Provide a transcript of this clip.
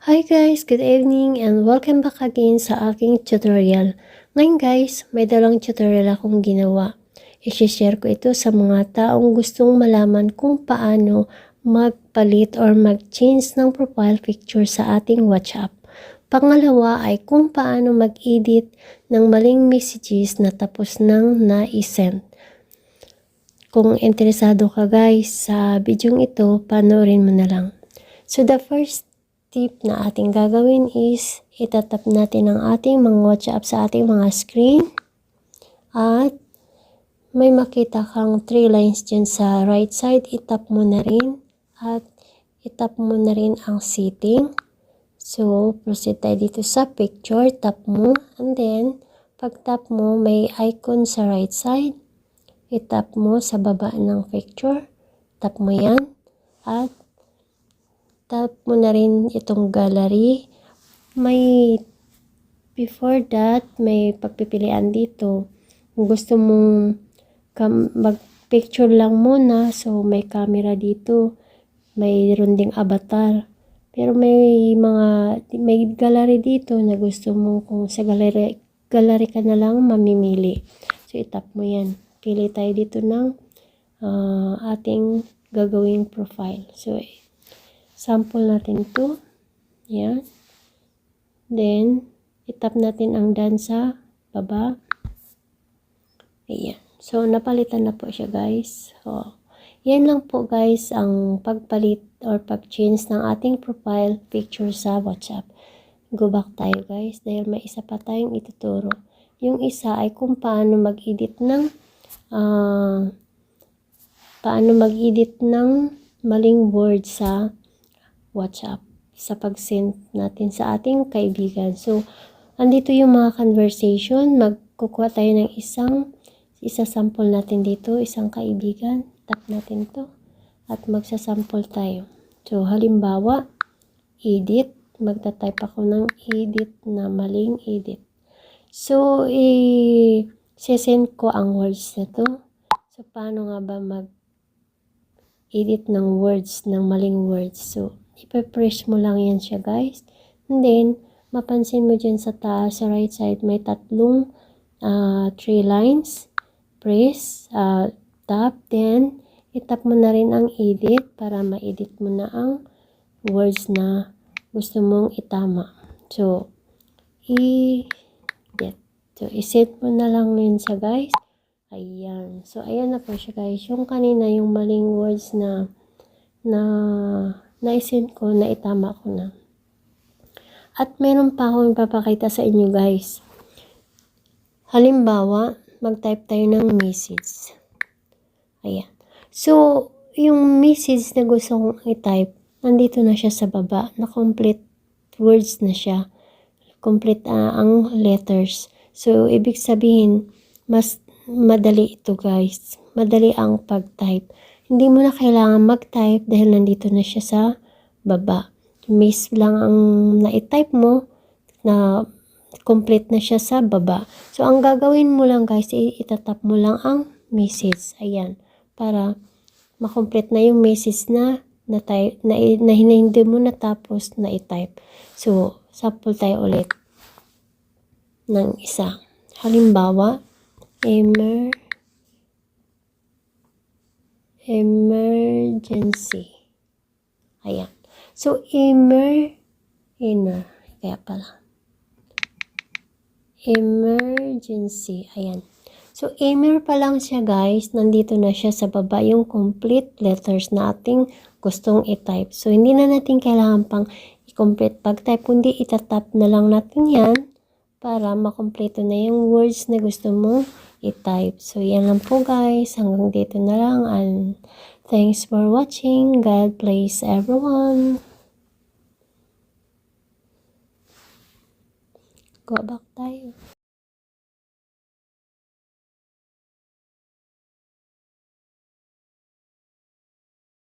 Hi guys, good evening and welcome back again sa aking tutorial. Ngayon guys, may dalawang tutorial akong ginawa. I-share ko ito sa mga taong gustong malaman kung paano magpalit or mag-change ng profile picture sa ating WhatsApp. Pangalawa ay kung paano mag-edit ng maling messages na tapos nang na-send. Kung interesado ka guys sa video ito, panoorin mo na lang. So the first tip na ating gagawin is itatap natin ang ating mga WhatsApp sa ating mga screen at may makita kang 3 lines dyan sa right side, itap mo na rin at itap mo na rin ang setting. So proceed tayo dito sa picture, tap mo and then pag tap mo may icon sa right side, itap mo sa baba ng picture, tap mo yan at tap mo na rin itong gallery. Before that, may pagpipilian dito. Kung gusto mong mag-picture lang muna, so may camera dito. Mayroon ding avatar. Pero may gallery dito na gusto mo kung sa gallery ka na lang mamimili. So, itap mo yan. Pili tayo dito ng ating gagawing profile. So, sample natin to. Yan. Then, itap natin ang done sa baba. Ayan. So, napalitan na po siya guys. So, yan lang po guys ang pagpalit or pag-change ng ating profile picture sa WhatsApp. Go back tayo guys dahil may isa pa tayong ituturo. Yung isa ay kung paano mag-edit ng maling word sa WhatsApp sa pag-send natin sa ating kaibigan. So, andito yung mga conversation. Magkukuha tayo ng isa sample natin dito, isang kaibigan. Tap natin to at magsasample tayo. So, halimbawa, edit. Magta-type ako ng edit na maling edit. So, i-send ko ang words na to. So, paano nga ba mag-edit ng words, ng maling words? So, ipe-press mo lang yan siya guys. And then, mapansin mo dyan sa taas, sa right side, may tatlong 3 lines. Press, tap, then, itap mo na rin ang edit para ma-edit mo na ang words na gusto mong itama. So, i-edit. So, iset mo na lang yun siya guys. Ayan. So, ayan na po siya guys. Yung kanina, yung maling words na na-send ko, na itama ko na. At meron pa akong ipapakita sa inyo guys. Halimbawa, mag-type tayo ng message. Ayan. So, yung message na gusto kong i-type, nandito na siya sa baba. Na-complete words na siya. Complete ang letters. So, ibig sabihin, mas madali ito guys. Madali ang pag-type. Hindi mo na kailangan mag-type dahil nandito na siya sa baba. Miss lang ang na-type mo na complete na siya sa baba. So, ang gagawin mo lang guys, itatap mo lang ang message. Ayan. Para makomplete na yung message na hindi mo natapos na i-type. So, sample tayo ulit ng isa. Halimbawa, emergency. Ayan. So, emergency. Ayan. So, pa lang siya guys. Nandito na siya sa baba yung complete letters na ating gustong i-type. So, hindi na natin kailangan pang i-complete pag-type. Kundi itatap na lang natin yan para makompleto na yung words na gusto mo i-type. So, yan lang po guys. Hanggang dito na lang. And thanks for watching. God bless everyone. Go back tayo.